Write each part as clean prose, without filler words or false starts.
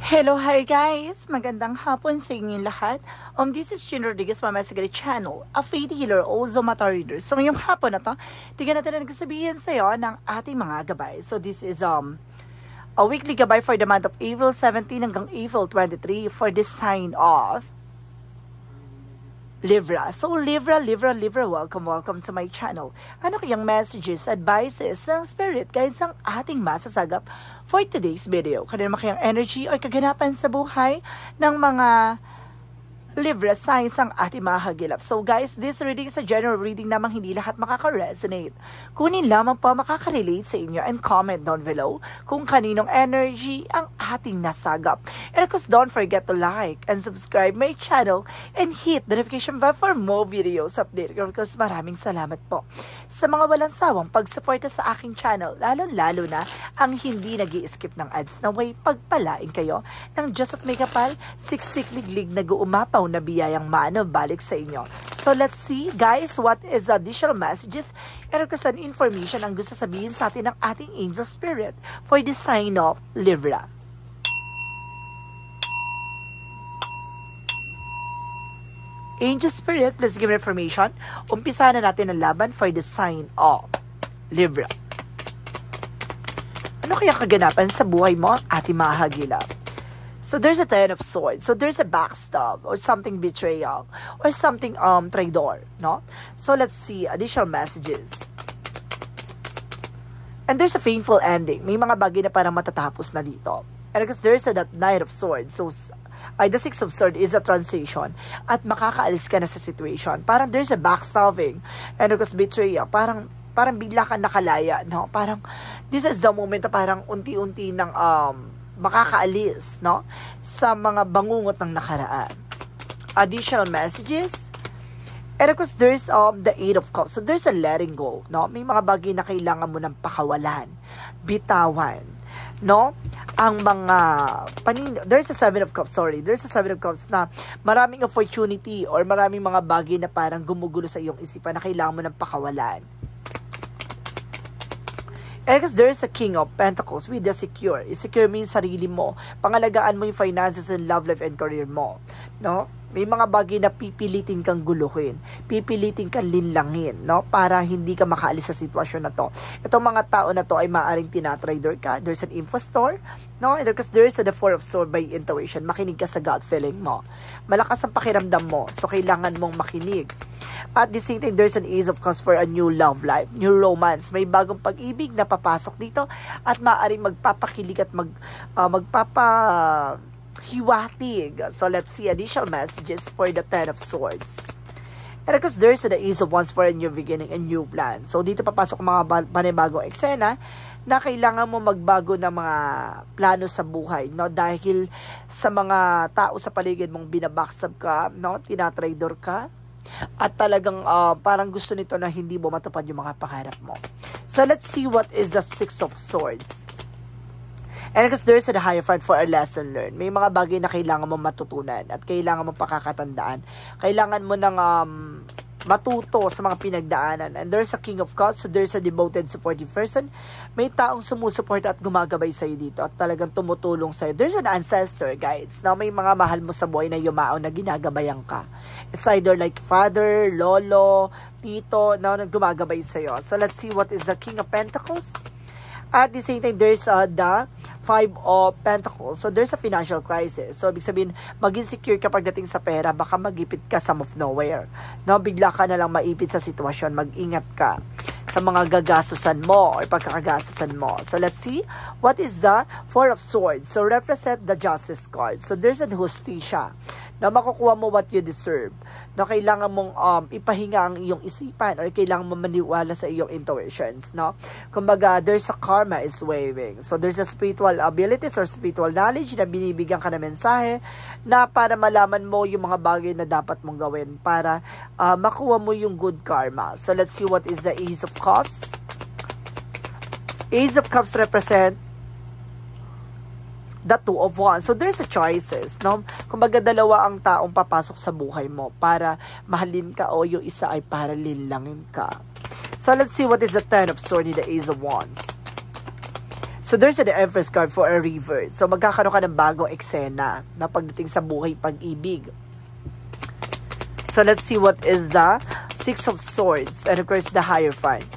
Hello, hi guys! Magandang hapon sa inyong lahat. This is Chin Rodriguez, Mama Sagari Channel, a faith healer, also mata reader. So ngayong hapon na to, tignan natin ang sabihin sa iyo ng ating mga gabay. So this is a weekly gabay for the month of April 17 hanggang April 23 for the sign of Libra. So Libra, welcome to my channel. Ano kayang messages, advices ng spirit guides ang ating masasagap for today's video? Kaya naman kayang energy o kaganapan sa buhay ng mga Libra signs ang ating mahagilap. So guys, this reading is a general reading namang hindi lahat makaka-resonate. Kunin lamang po makaka-relate sa inyo and comment down below kung kaninong energy ang ating nasagap. And of course, don't forget to like and subscribe my channel and hit the notification bell for more videos update. Of course, maraming salamat po sa mga walang sawang pagsuporta sa aking channel, lalo na ang hindi nag-i-skip ng ads na way pagpalain kayo ng Diyos at may kapal, siksik-liglig na guumapaw na biyayang mano balik sa inyo. So let's see guys what is the additional messages and kusan information ang gusto sabihin sa atin ng ating angel spirit for the sign of Libra. Angel spirit, let's give information. Umpisa na natin ang laban for the sign of Libra. Ano kaya kaganapan sa buhay mo at ating mahagilap? So there's a Ten of Swords. So there's a backstab or something betrayal or something traitor, no? So let's see additional messages. And there's a painful ending. May mga bagay na parang matatapos na dito. And because there's that Knight of Swords. So the Six of Swords is a transition at makakaalis ka na sa situation. Parang there's a backstabbing and because betrayal. Parang bigla ka nakalaya, no? Parang this is the moment na parang unti-unti ng makakaalis, no, sa mga bangungot ng nakaraan. Additional messages. And of course, there's the Eight of Cups. So there's a letting go, no? May mga bagay na kailangan mo ng pakawalan, bitawan, no? Ang mga there's a Seven of Cups, There's a Seven of Cups na maraming opportunity or maraming mga bagay na parang gumugulo sa iyong isipan na kailangan mo ng pakawalan. And because there's a King of Pentacles with the secure. I-secure mo yung sarili mo. Pangalagaan mo yung finances and love life and career mo. No? May mga bagay na pipilitin kang guluhin. Pipilitin kang linlangin. No? Para hindi ka makaalis sa sitwasyon na to. Itong mga tao na to ay maaaring tinatrader ka. There's an impostor. No? And because there's the Four of Swords by intuition. Makinig ka sa gut feeling mo. Malakas ang pakiramdam mo. So, kailangan mong makinig. At the same time, there's an Ace of Cups for a new love life, new romance. May bagong pag-ibig na papasok dito at maaaring magpapakilig at magpapahiwatig. So let's see additional messages for the Ten of Swords. And of course, there's the Ace of Wands for a new beginning, a new plan. So dito papasok mga panibagong eksena na kailangan mo magbago ng mga plano sa buhay, no? Dahil sa mga tao sa paligid mong binabaksab ka, no? Tinatraidor ka. At talagang parang gusto nito na hindi mo matupad yung mga pangarap mo. So let's see what is the Six of Swords. And because there's a Hierophant for a lesson learned. May mga bagay na kailangan mo matutunan at kailangan mo pakakatandaan. Kailangan mo ng matuto sa mga pinagdaanan. And there's a King of Cups, so there's a devoted supportive person. May taong sumusuporta at gumagabay sa'yo dito at talagang tumutulong sa'yo. There's an ancestor, guys. Now, may mga mahal mo sa buhay na yumao na ginagabayan ka. It's either like father, lolo, tito, na gumagabay sa'yo. So, let's see what is the King of Pentacles. At the same time, there's the Five of Pentacles. So, there's a financial crisis. So, ibig sabihin, mag-insecure ka pagdating sa pera, baka mag-ipit ka some of nowhere. No, bigla ka na lang maipit sa sitwasyon. Mag-ingat ka sa mga gagastusan mo or pagkakagastusan mo. So, let's see. What is the Four of Swords? So, represent the Justice card. So, there's a Justicia. Na makukuha mo what you deserve. Na kailangan mong ipahinga ang iyong isipan or kailangan mo maniwala sa iyong intuitions, no? Kumbaga, there's a karma is waving. So, there's a spiritual abilities or spiritual knowledge na binibigyan ka ng mensahe na para malaman mo yung mga bagay na dapat mong gawin para makuha mo yung good karma. So, let's see what is the Ace of Cups. Ace of Cups represent the Two of Wands. So, there's a choices, no? Kumbaga, dalawa ang taong papasok sa buhay mo para mahalin ka o yung isa ay para linlangin ka. So, let's see what is the Ten of Swords in the Ace of Wands. So there's the Empress card for a reverse. So magkakaroon ka ng bagong eksena na pagdating sa buhay pag-ibig. So let's see what is the Six of Swords and of course the Hierophant.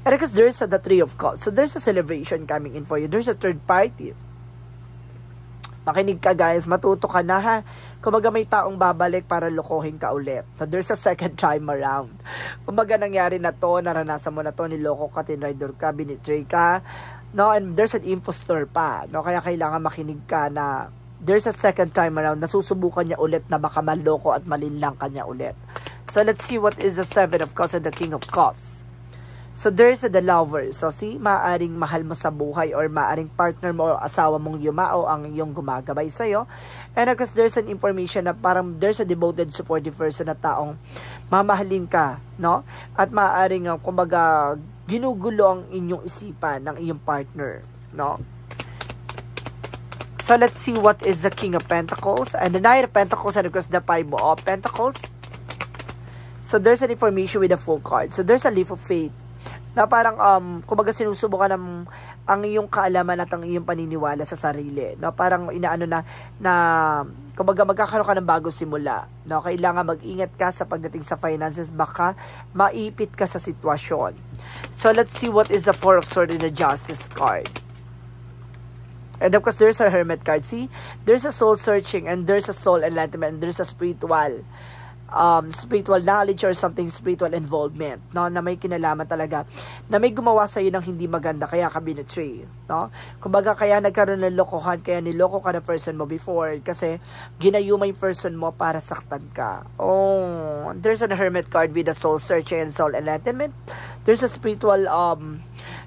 And because there's the Three of Cups. So there's a celebration coming in for you. There's a third party. Makinig ka guys, matuto ka na ha. Kumbaga may taong babalik para lokohin ka ulit. So there's a second time around. Kumbaga nangyari na to, naranasan mo na to, niloko ka, tinrider ka, binitray ka. No, and there's an impostor pa. No, kaya kailangan makinig ka na there's a second time around. Nasusubukan niya ulit na baka maloko at malinlang ka niya ulit. So let's see what is the Seven of Cups and the King of Cups. So there's the lover. So see, maaring mahal mo sa buhay or maaring partner mo o asawa mong yumao ang iyong gumagabay sa'yo. And of course, there's an information na parang there's a devoted, supportive person na taong mamahalin ka, no? At maaring, kumbaga, ginugulo ang inyong isipan ng iyong partner, no? So let's see what is the King of Pentacles and the Knight of Pentacles and of course the Five of Pentacles. So there's an information with a full card. So there's a leap of faith na parang kumbaga sinusubukan ng ang iyong kaalaman at ang iyong paniniwala sa sarili, no? Parang inaano na kumbaga magkakaroon ka ng bagong simula, no? Kailangan mag-ingat ka sa pagdating sa finances, baka maipit ka sa sitwasyon. So let's see what is the Four of Swords in the Justice card. And of course there's a Hermit card. See, there's a soul searching and there's a soul enlightenment and there's a spiritual knowledge or something, spiritual involvement, no, na may kinalaman talaga, na may gumawa sa iyo ng hindi maganda, kaya ka binetray, no? Kumbaga kaya nagkaroon ng lokohan, kaya niloko ka na person mo before kasi ginayuma yung person mo para saktan ka. Oh, there's a Hermit card with a soul searching and soul enlightenment. There's a spiritual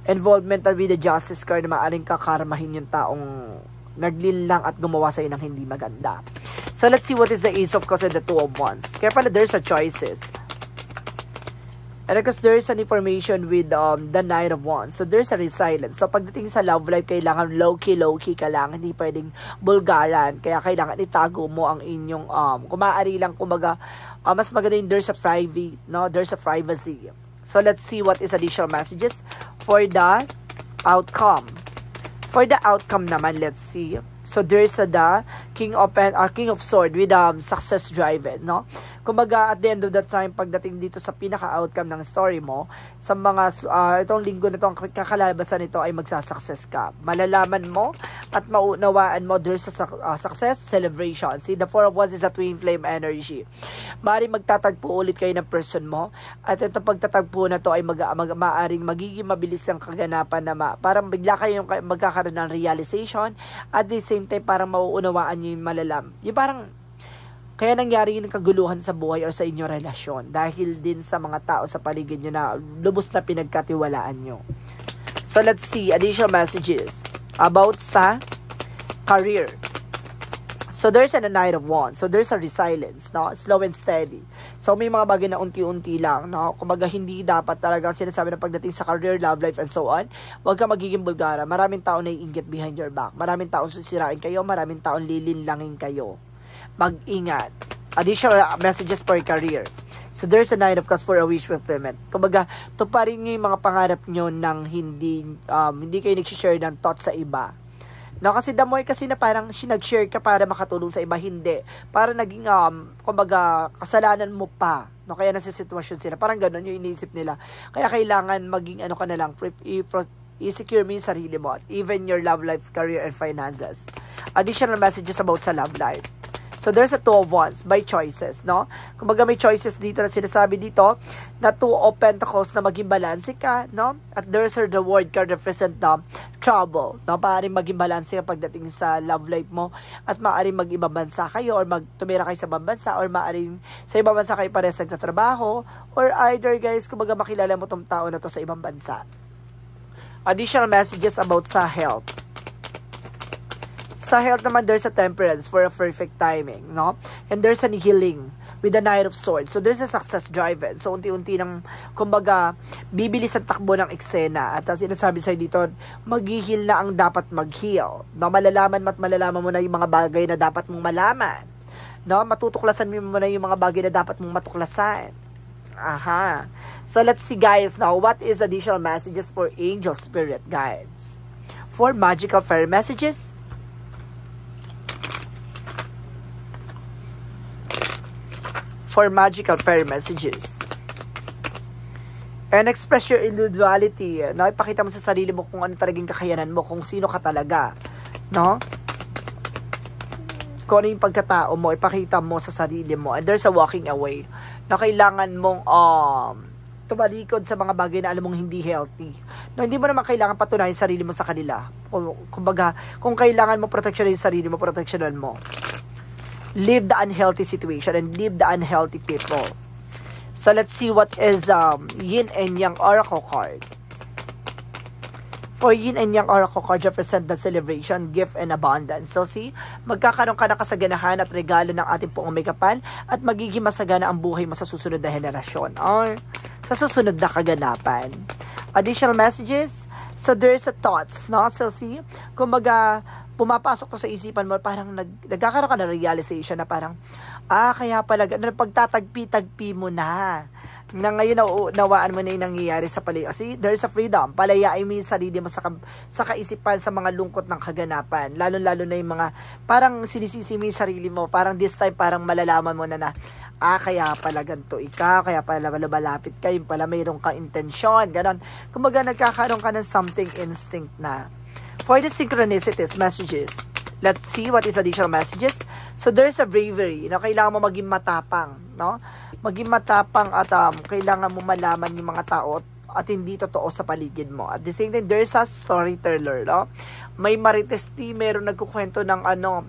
involvement with the Justice card na maaring kakarmahin yung taong naglinlang at gumawa sa iyo ng hindi maganda. So let's see what is the Ace of Cups and the Two of Wands. Kaya pala there's a choices. And because there's an information with the Nine of Wands. So there's a resilience. So pagdating sa love life, kailangan low-key ka lang. Hindi pwedeng bulgaran. Kaya kailangan itago mo ang inyong, kumaari lang, kumbaga, mas maganda yung there's a private, no? There's a privacy. So let's see what is additional messages for the outcome. For the outcome naman, let's see. So there's the King of Sword with success driven, no? Kumbaga at the end of the time, pagdating dito sa pinaka-outcome ng story mo, sa mga itong linggo na to, ang kakalabasan nito ay magsasucess ka. Malalaman mo at maunawaan mo there's a success celebration. See, the Four of Wands is a twin flame energy. Maaaring magtatagpo ulit kayo ng person mo at ito pagtatagpo na to ay maaaring magiging mabilis ang kaganapan na parang bigla kayong magkakaroon ng realization at the same time parang mauunawaan nyo yung malalam. Yung parang kaya nangyari yung kaguluhan sa buhay o sa inyong relasyon dahil din sa mga tao sa paligid nyo na lubos na pinagkatiwalaan nyo. So let's see additional messages about sa career. So there's a Knight of Wands. So there's a resilience, no? Slow and steady. So may mga bagay na unti-unti lang, no? Kumbaga hindi dapat talaga sinasabi na pagdating sa career, love life, and so on, huwag ka magiging bulgara. Maraming taon na iinggit behind your back. Maraming taon susirain kayo. Maraming taon lilinlangin kayo. Mag-ingat. Additional messages for career. So there's a Nine of Cups for a wish fulfillment. Kumbaga, tuparin nyo yung mga pangarap nyo nang hindi kayo nag-share ng thoughts sa iba. No, kasi the more kasi na parang nag-share ka para makatulong sa iba, hindi. Para naging, kumbaga, kasalanan mo pa. No, kaya nasa sitwasyon sila. Parang ganun yung iniisip nila. Kaya kailangan maging ano ka na lang, i-secure mo yung sarili mo. Even your love life, career, and finances. Additional messages about sa love life. So there's a Two of Wands by choices, no? Kumbaga may choices dito na sinasabi dito na Two of Pentacles na maging balanse ka, no? At there's the World card represent the trouble, no? Maaaring maging balanse ka pagdating sa love life mo at maaaring mag-ibang bansa kayo or tumira kayo sa ibang bansa or maaaring sa ibang bansa kayo parehas nagtatrabaho or either guys, kumbaga makilala mo tong tao na to sa ibang bansa. Additional messages about sa health. Sa health naman, there's a temperance for a perfect timing, no? And there's a healing with the Knight of Swords. So, there's a success driven. So, unti-unti nang, kumbaga, bibilis ang takbo ng eksena. At sinasabi sa'yo dito, mag-heal na ang dapat mag-heal. No? Malalaman mo na yung mga bagay na dapat mong malaman. No? Matutuklasan mo na yung mga bagay na dapat mong matuklasan. Aha. So let's see guys now, what is additional messages for angel spirit guides? For magical fairy messages. For magical fairy messages. And express your individuality. No? Ipakita mo sa sarili mo kung ano talagang kakayanan mo, kung sino ka talaga. No? Kung ano yung pagkatao mo, ipakita mo sa sarili mo. And there's a walking away na kailangan mong tumalikod sa mga bagay na alam mong hindi healthy. No, hindi mo naman kailangan patunayan sarili mo sa kanila. Kumbaga, kung kailangan mo proteksyonan yung sarili mo, proteksyonan mo. Leave the unhealthy situation and leave the unhealthy people. So let's see what is Yin and Yang Oracle card. For Yin and Yang Oracle card represent the celebration, gift, and abundance. So see, magkakaroon ka ng kasaganahan at regalo ng ating poong may kapal at magiging masagana ang buhay mo sa susunod na henerasyon or sa susunod na kaganapan. Additional messages, so there's a thoughts, no? So see, kumbaga, pumapasok to sa isipan mo, parang nagkakaroon ka ng realization na parang, kaya pala, pagtatagpi-tagpi mo na ngayon nawaan mo na yung nangyayari sa paligid. Kasi there's a freedom. Palayain mo yung sarili mo sa kaisipan, sa mga lungkot ng kaganapan. Lalo-lalo na yung mga, parang sinisisi mo yung sarili mo. Parang this time, parang malalaman mo na kaya pala ganito ikaw, kaya pala malapit ka, yung pala mayroong kang intensyon, ganon. Kumbaga, nagkakaroon ka ng something instinct na. For the synchronicities, messages, let's see what is additional messages. So, there's a bravery. Kailangan mo maging matapang, no? Maging matapang at kailangan mo malaman yung mga tao at hindi totoo sa paligid mo. At the same time, there's a storyteller, no? May marites meron nagkukwento ng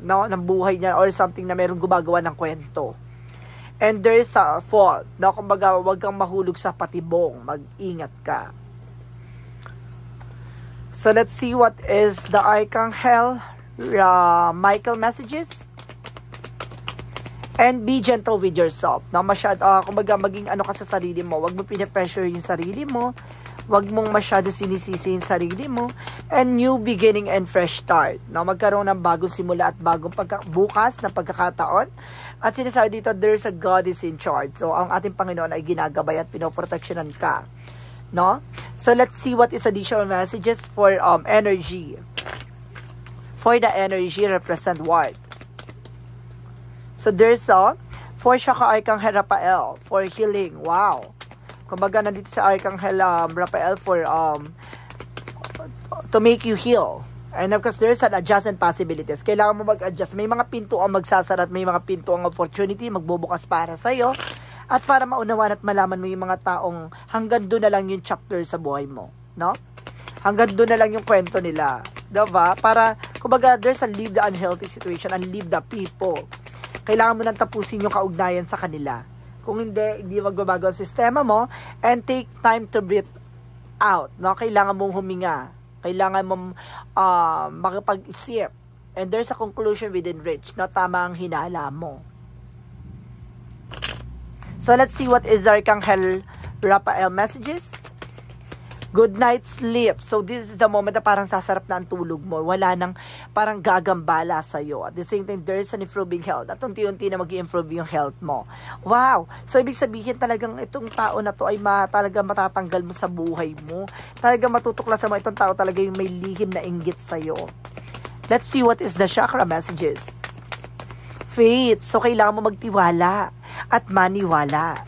ng buhay niya or something na meron gumagawa ng kwento. And there's a fault, no? Kumbaga, wag kang mahulog sa patibong, mag-ingat ka. So let's see what is the Archangel Michael messages. And be gentle with yourself. Na kumbaga maging ka sa sarili mo. Wag mo pina-pressure yung sarili mo. Wag mong masyado sinisisi yung sarili mo. And new beginning and fresh start. Na magkaroon ng bagong simula at bagong bukas na pagkakataon. At sinasabi dito, there's a God is in charge. So ang ating Panginoon ay ginagabay at pinoproteksyonan ka. No? So let's see what is additional messages for energy. For the energy represent what? So there's for Chakra Archangel Raphael for healing. Wow. Kumbaga nandito sa Archangel Raphael for to make you heal. And of course there's an adjustment possibilities. Kailangan mo mag-adjust. May mga pinto ang magsasara at may mga pinto ang opportunity magbubukas para sa iyo. At para maunawan at malaman mo yung mga taong hanggang doon na lang yung chapter sa buhay mo, no? Hanggang doon na lang yung kwento nila, diba? Para, kumbaga, there's a leave the unhealthy situation and leave the people. Kailangan mo nang tapusin yung kaugnayan sa kanila. Kung hindi magbabago ang sistema mo, and take time to breathe out, no? Kailangan mong huminga. Kailangan mong makipag-isip. And there's a conclusion within reach, no? Tama ang hinala mo. So, let's see what is Archangel Raphael messages. Good night sleep. So, this is the moment na parang sasarap na ang tulog mo. Wala nang parang gagambala sa'yo. At the same time, there is an improving health. At unti-unti na mag-i-improve yung health mo. Wow! So, ibig sabihin talagang itong tao na to ay talaga matatanggal mo sa buhay mo. Talaga matutuklasan mo itong tao talaga yung may lihim na inggit sa'yo. Let's see what is the chakra messages. Faith. So, kailangan mo magtiwala at maniwala.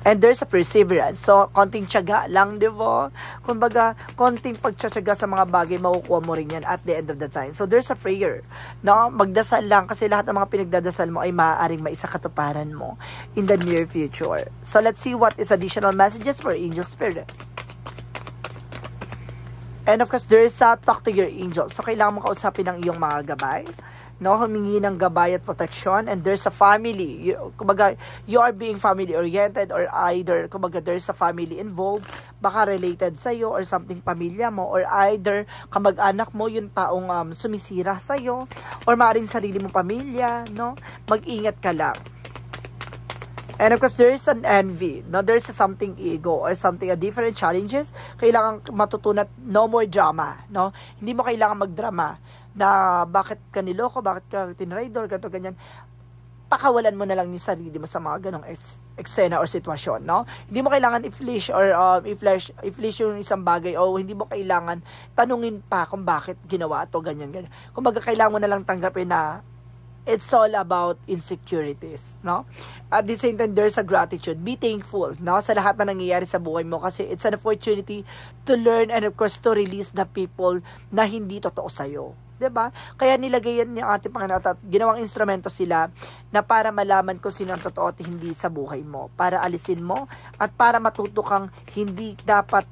And there's a perseverance. So, konting tiyaga lang, di ba? Kumbaga, konting pagtsatsaga sa mga bagay, makukuha mo rin yan at the end of the time. So, there's a prayer. No? Magdasal lang kasi lahat ng mga pinagdadasal mo ay maaaring maisakatuparan mo in the near future. So, let's see what is additional messages for angel spirit. And of course, there's a talk to your angel. So, kailangan mo kausapin ang iyong mga gabay. No, humingi ng gabay at protection, and there's a family. Kumbaga, you are being family oriented or either, kumbaga, there's a family involved, baka related sa iyo or something pamilya mo, or either kamag-anak mo yung taong sumisira sa iyo, or maaaring sarili mong pamilya, no? Mag-ingat ka lang. And of course, there is an envy. No, there is something ego or something, different challenges. Kailangan matutunan, no more drama. No, hindi mo kailangan magdrama na bakit ka niloko, bakit ka tinraidor, ganito, ganyan. pakawalan mo na lang yung sarili mo sa mga ganong eksena or sitwasyon, no? Hindi mo kailangan i-flash or i-flash yung isang bagay o hindi mo kailangan tanungin pa kung bakit ginawa to, ganyan. Kumbaga, kailangan mo na lang tanggapin na it's all about insecurities, no? At the same time, there's a gratitude. Be thankful, no? Sa lahat na nangyayari sa buhay mo kasi it's an opportunity to learn and of course to release the people na hindi totoo sa'yo. 'Di ba? Kaya nilagay yan yung ating Panginoon at ginawang instrumento sila na para malaman kung sino ang totoo at hindi sa buhay mo. Para alisin mo at para matuto kang hindi dapat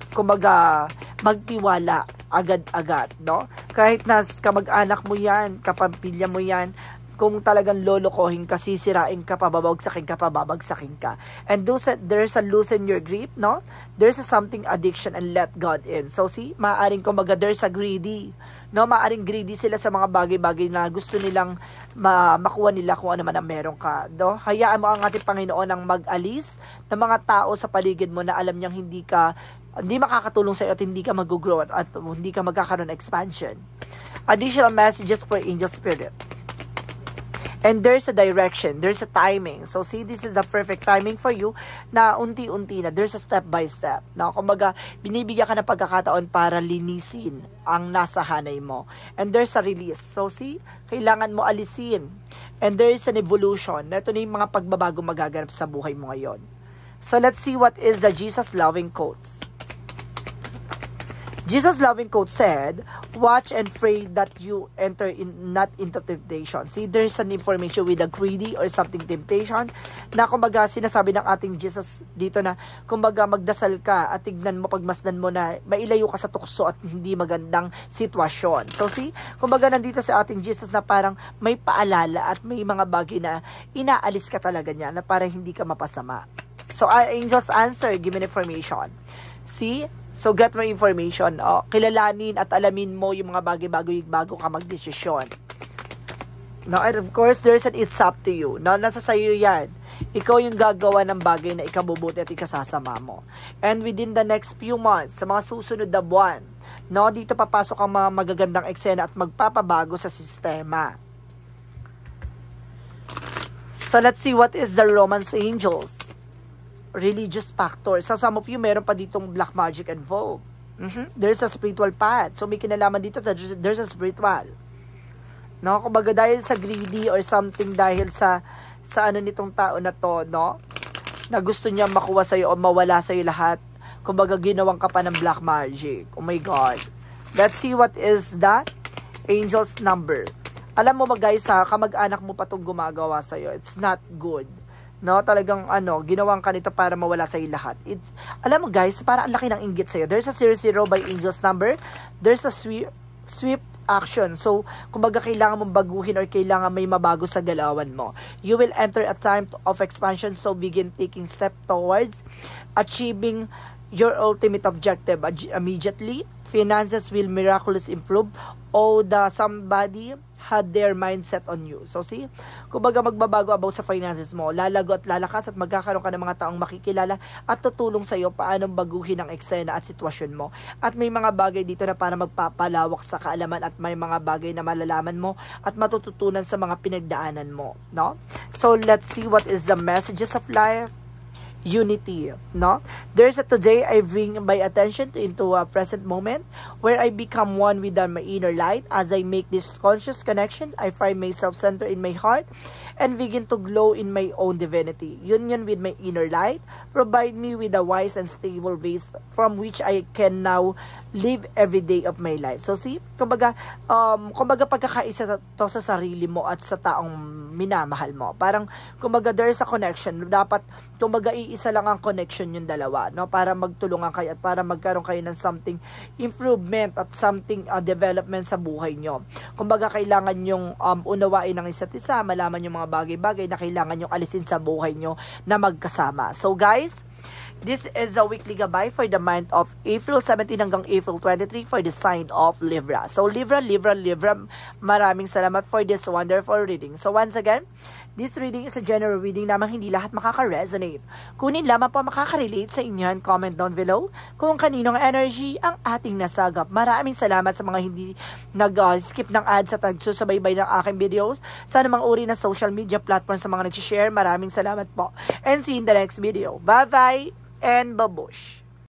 kumbaga magtiwala agad-agad, no? Kahit na kamag-anak mo yan, kapamilya mo yan, kung talagang lolokohin ka, sisirain ka, babagsakin ka. And there's a loosen your grip, no? There's a something addiction and let God in. So see, maaaring kumbaga there's a greedy, no? Maaaring greedy sila sa mga bagay-bagay na gusto nilang makuha nila kung ano man ang meron ka, no? Hayaan mo ang ating Panginoon ang mag-alis ng mga tao sa paligid mo na alam niyang hindi makakatulong sa iyo at hindi ka mag-grow at hindi ka magkakaroon ng expansion. Additional messages for angel spirit. And there's a direction, there's a timing. So see, this is the perfect timing for you na unti-unti na, there's a step by step. Na kumbaga, binibigyan ka ng pagkakataon para linisin ang nasa hanay mo. And there's a release. So see, kailangan mo alisin. And there's an evolution. Ito na yung mga pagbabago magaganap sa buhay mo ngayon. So let's see what is the Jesus loving quotes. Jesus' loving quote said, watch and pray that you enter not into temptation. See, there's an information with a greedy or something temptation na kumbaga sinasabi ng ating Jesus dito na kumbaga magdasal ka at tignan mo, pagmasdan mo na mailayo ka sa tukso at hindi magandang sitwasyon. So see, kumbaga nandito sa ating Jesus na parang may paalala at may mga bagay na inaalis ka talaga niya na parang hindi ka mapasama. So angels answer, give me information. See? So, get more information. Kilalanin at alamin mo yung mga bagay-bagay bago ka magdesisyon. No, and of course, there's an it's up to you. No, nasa sayo yan. Ikaw yung gagawa ng bagay na ikabubuti at ikasasama mo. And within the next few months, sa mga susunod na buwan, no, dito papasok ang mga magagandang eksena at magpapabago sa sistema. So, let's see what is the romance angels. Religious factor. Sa some of you, meron pa ditong black magic involved. There's a spiritual path. So, may kinalaman dito, there's a spiritual. No? Kumbaga, dahil sa greedy or something, dahil sa ano nitong tao na to, no? Na gusto niya makuha sa'yo o mawala sa'yo lahat. Kumbaga, ginawang ka pa ng black magic. Oh my God. Let's see what is the angel's number. Alam mo ba guys, kamag-anak mo pa itong gumagawa sa'yo. It's not good. No, talagang ginawang ka nito para mawala sa iyo lahat. Alam mo guys, parang ang laki ng inggit sa iyo. There's a 00 by angel's number. There's a swift action. So, kumbaga kailangan mong baguhin or kailangan may mabago sa galawan mo. You will enter a time of expansion, so begin taking step towards achieving your ultimate objective immediately. Finances will miraculously improve. Somebody had their mindset on you. So see, kumbaga magbabago about sa finances mo, lalago at lalakas at magkakaroon ka ng mga taong makikilala at tutulong sa iyo paano baguhin ang eksena at sitwasyon mo. At may mga bagay dito na para magpapalawak sa kaalaman at may mga bagay na malalaman mo at matututunan sa mga pinagdaanan mo, no? So let's see what is the messages of life. Unity, no? There's a today I bring my attention into a present moment where I become one with my inner light. As I make this conscious connection, I find myself centered in my heart and begin to glow in my own divinity. Union with my inner light provide me with a wise and stable base from which I can now live every day of my life. So see, kumbaga pagkakaisa to sa sarili mo at sa taong minamahal mo. Parang kumbaga there's a connection. Dapat kumbaga iisa lang ang connection yung dalawa, no? Para magtulungan kayo at para magkaroon kayo ng something improvement at something development sa buhay nyo. Kumbaga kailangan yung unawain ng isa't isa, malaman yung mga bagay-bagay na kailangan yung alisin sa buhay nyo na magkasama. So guys, this is a weekly gabay for the month of April 17 hanggang April 23 for the sign of Libra. So Libra, maraming salamat for this wonderful reading. So once again, This reading is a general reading lamang, hindi lahat makaka-resonate. Kunin lamang po makaka-relate sa inyo and comment down below kung kaninong energy ang ating nasagap. Maraming salamat sa mga hindi nag-skip ng ads at nagsusubaybay ng aking videos. Sa anumang uri na social media platform sa mga nag-share, maraming salamat po. And see you in the next video. Bye-bye and babush!